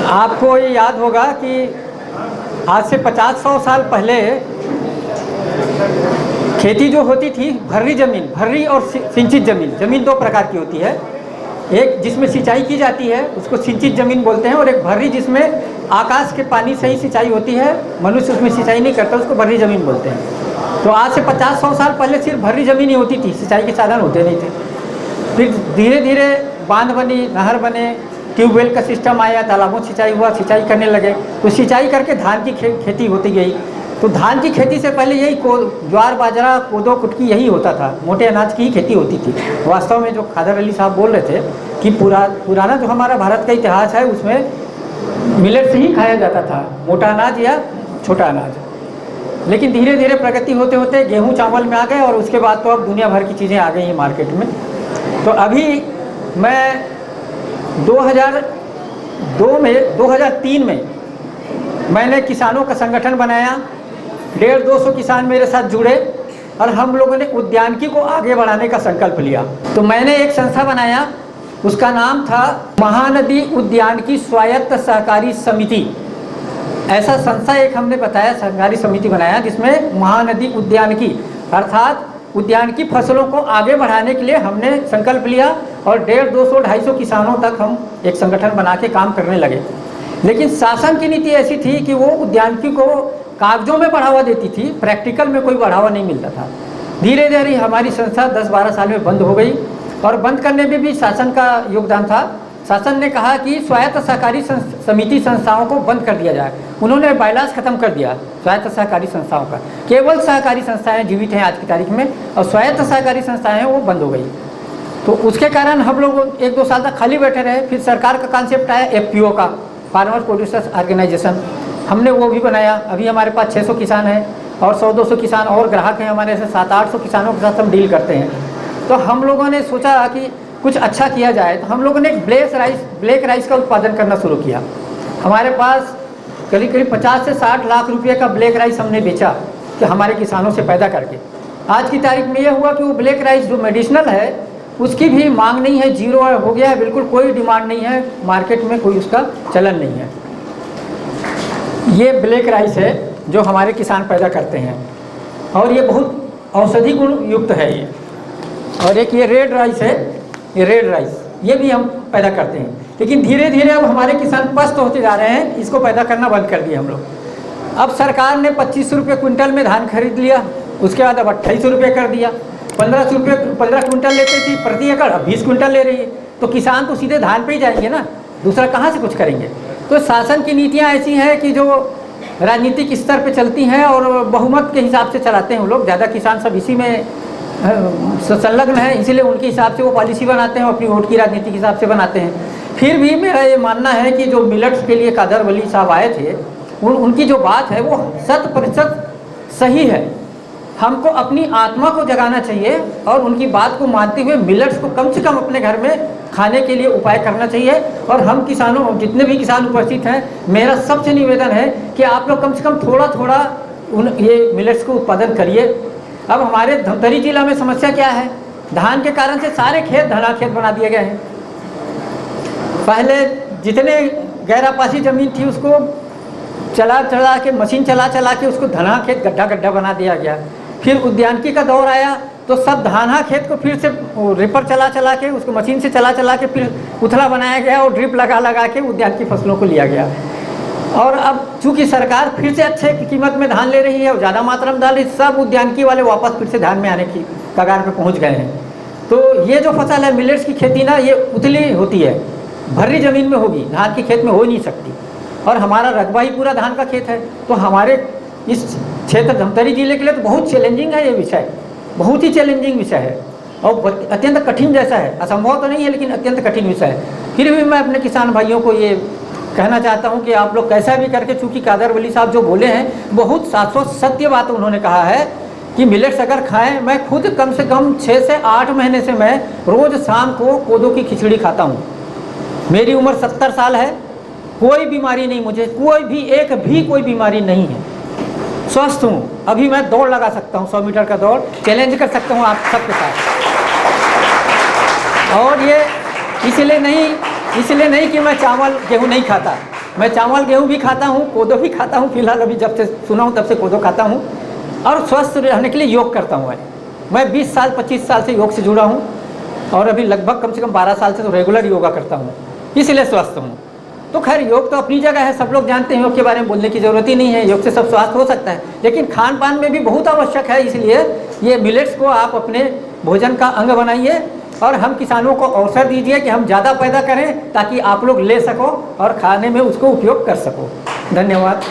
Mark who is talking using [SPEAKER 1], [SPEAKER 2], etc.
[SPEAKER 1] आपको ये याद होगा कि आज से 50-100 साल पहले खेती जो होती थी, भर्री ज़मीन, भर्री और सिंचित ज़मीन, ज़मीन दो प्रकार की होती है। एक जिसमें सिंचाई की जाती है उसको सिंचित ज़मीन बोलते हैं, और एक भर्री जिसमें आकाश के पानी से ही सिंचाई होती है, मनुष्य उसमें सिंचाई नहीं करता, उसको भर्री ज़मीन बोलते हैं। तो आज से 50-100 साल पहले सिर्फ भर्री ज़मीन ही होती थी, सिंचाई के साधन होते नहीं थे। फिर धीरे धीरे बांध बनी, नहर बने, ट्यूबवेल का सिस्टम आया, तालाबों सिंचाई हुआ, सिंचाई करने लगे, तो सिंचाई करके धान की खेती होती गई। तो धान की खेती से पहले यही ज्वार, बाजरा, कोदो, कुटकी यही होता था, मोटे अनाज की ही खेती होती थी। वास्तव में जो खादर अली साहब बोल रहे थे कि पुराना जो हमारा भारत का इतिहास है उसमें मिलेट से ही खाया जाता था, मोटा अनाज या छोटा अनाज। लेकिन धीरे धीरे प्रगति होते होते गेहूँ चावल में आ गए, और उसके बाद तो अब दुनिया भर की चीज़ें आ गई हैं मार्केट में। तो अभी मैं 2003 में मैंने किसानों का संगठन बनाया, 150-200 किसान मेरे साथ जुड़े, और हम लोगों ने उद्यानिकी को आगे बढ़ाने का संकल्प लिया। तो मैंने एक संस्था बनाया, उसका नाम था महानदी उद्यानिकी स्वायत्त सहकारी समिति। ऐसा संस्था एक हमने बताया, सहकारी समिति बनाया, जिसमें महानदी उद्यानिकी अर्थात उद्यानिकी फसलों को आगे बढ़ाने के लिए हमने संकल्प लिया, और 150-200-250 किसानों तक हम एक संगठन बना के काम करने लगे। लेकिन शासन की नीति ऐसी थी कि वो उद्यानिकी को कागजों में बढ़ावा देती थी, प्रैक्टिकल में कोई बढ़ावा नहीं मिलता था। धीरे धीरे हमारी संस्था 10-12 साल में बंद हो गई, और बंद करने में भी शासन का योगदान था। शासन ने कहा कि स्वायत्त सहकारी समिति संस्थाओं को बंद कर दिया जाए। उन्होंने बायलाज खत्म कर दिया स्वायत्त सहकारी संस्थाओं का, केवल सहकारी संस्थाएं जीवित हैं आज की तारीख में, और स्वायत्त सहकारी संस्थाएं वो बंद हो गई। तो उसके कारण हम लोग 1-2 साल तक खाली बैठे रहे। फिर सरकार का कॉन्सेप्ट आया FPO का, फार्मर प्रोड्यूसर्स ऑर्गेनाइजेशन, हमने वो भी बनाया। अभी हमारे पास 600 किसान हैं, और 100-200 किसान और ग्राहक हैं हमारे, से 700-800 किसानों के साथ हम डील करते हैं। तो हम लोगों ने सोचा कि कुछ अच्छा किया जाए, तो हम लोगों ने एक ब्लैक राइस का उत्पादन करना शुरू किया। हमारे पास करीब 50 से 60 लाख रुपये का ब्लैक राइस हमने बेचा कि हमारे किसानों से पैदा करके। आज की तारीख में यह हुआ कि वो ब्लैक राइस जो मेडिसिनल है उसकी भी मांग नहीं है, जीरो हो गया है, बिल्कुल कोई डिमांड नहीं है, मार्केट में कोई उसका चलन नहीं है। ये ब्लैक राइस है जो हमारे किसान पैदा करते हैं, और ये बहुत औषधि गुण युक्त है ये। और एक ये रेड राइस है, ये रेड राइस ये भी हम पैदा करते हैं। लेकिन धीरे धीरे अब हमारे किसान पस्त होते जा रहे हैं, इसको पैदा करना बंद कर दिए हम लोग। अब सरकार ने 25 रुपये क्विंटल में धान खरीद लिया, उसके बाद अब 28 रुपये कर दिया। 15 क्विंटल लेते थे प्रति एकड़, अब 20 क्विंटल ले रही है। तो किसान तो सीधे धान पे ही जाएंगे ना, दूसरा कहाँ से कुछ करेंगे। तो शासन की नीतियाँ ऐसी हैं कि जो राजनीतिक स्तर पे चलती हैं, और बहुमत के हिसाब से चलाते हैं वो लोग। ज़्यादा किसान सब इसी में संलग्न है, इसीलिए उनके हिसाब से वो पॉलिसी बनाते हैं, अपनी वोट की राजनीति के हिसाब से बनाते हैं। फिर भी मेरा ये मानना है कि जो मिलेट्स के लिए कादर वली साहब आए थे, उनकी जो बात है वो 100% सही है। हमको अपनी आत्मा को जगाना चाहिए, और उनकी बात को मानते हुए मिलेट्स को कम से कम अपने घर में खाने के लिए उपाय करना चाहिए। और हम किसानों, जितने भी किसान उपस्थित हैं, मेरा सबसे निवेदन है कि आप लोग कम से कम थोड़ा थोड़ा ये मिलेट्स को उत्पादन करिए। अब हमारे धमतरी जिला में समस्या क्या है, धान के कारण से सारे खेत धना खेत बना दिए गए हैं। पहले जितने गैरापासी ज़मीन थी उसको चला के, मशीन चला के उसको धना खेत गड्ढा बना दिया गया। फिर उद्यानिकी का दौर आया तो सब धाना खेत को फिर से रिपर चला के, उसको मशीन से चला के फिर उथला बनाया गया, और ड्रिप लगा के उद्यानिकी फसलों को लिया गया। और अब चूंकि सरकार फिर से अच्छे कीमत में धान ले रही है और ज़्यादा मात्रा में डाल रही है, सब उद्यानिकी वाले वापस फिर से धान में आने की कगार पे पहुंच गए हैं। तो ये जो फसल है मिलेट्स की खेती ना, ये उतली होती है, भर्री ज़मीन में होगी, धान की खेत में हो ही नहीं सकती। और हमारा रकबा ही पूरा धान का खेत है, तो हमारे इस क्षेत्र धमतरी जिले के लिए तो बहुत चैलेंजिंग है ये विषय, बहुत ही चैलेंजिंग विषय है, और अत्यंत कठिन जैसा है। असंभव तो नहीं है, लेकिन अत्यंत कठिन विषय है। फिर भी मैं अपने किसान भाइयों को ये कहना चाहता हूं कि आप लोग कैसा भी करके, चूँकि कादर वली साहब जो बोले हैं बहुत शाश्वत सत्य बात उन्होंने कहा है कि मिलेट्स अगर खाएं, मैं खुद कम से कम 6 से 8 महीने से मैं रोज़ शाम को कोदो की खिचड़ी खाता हूँ। मेरी उम्र 70 साल है, कोई बीमारी नहीं, मुझे कोई बीमारी नहीं है, स्वस्थ हूँ। अभी मैं दौड़ लगा सकता हूँ, 100 मीटर का दौड़ चैलेंज कर सकता हूँ आप सबके साथ। और ये इसलिए नहीं कि मैं चावल गेहूँ नहीं खाता, मैं चावल गेहूँ भी खाता हूँ, कोदो भी खाता हूँ। फिलहाल अभी जब से सुना हूँ तब से कोदो खाता हूँ और स्वस्थ रहने के लिए योग करता हूँ। मैं 20 साल 25 साल से योग से जुड़ा हूँ और अभी लगभग कम से कम 12 साल से तो रेगुलर योगा करता हूँ, इसलिए स्वस्थ हूँ। तो खैर योग तो अपनी जगह है, सब लोग जानते हैं, योग के बारे में बोलने की ज़रूरत ही नहीं है। योग से सब स्वास्थ्य हो सकता है, लेकिन खान पान में भी बहुत आवश्यक है। इसलिए ये मिलेट्स को आप अपने भोजन का अंग बनाइए और हम किसानों को अवसर दीजिए कि हम ज़्यादा पैदा करें ताकि आप लोग ले सको और खाने में उसको उपयोग कर सको। धन्यवाद।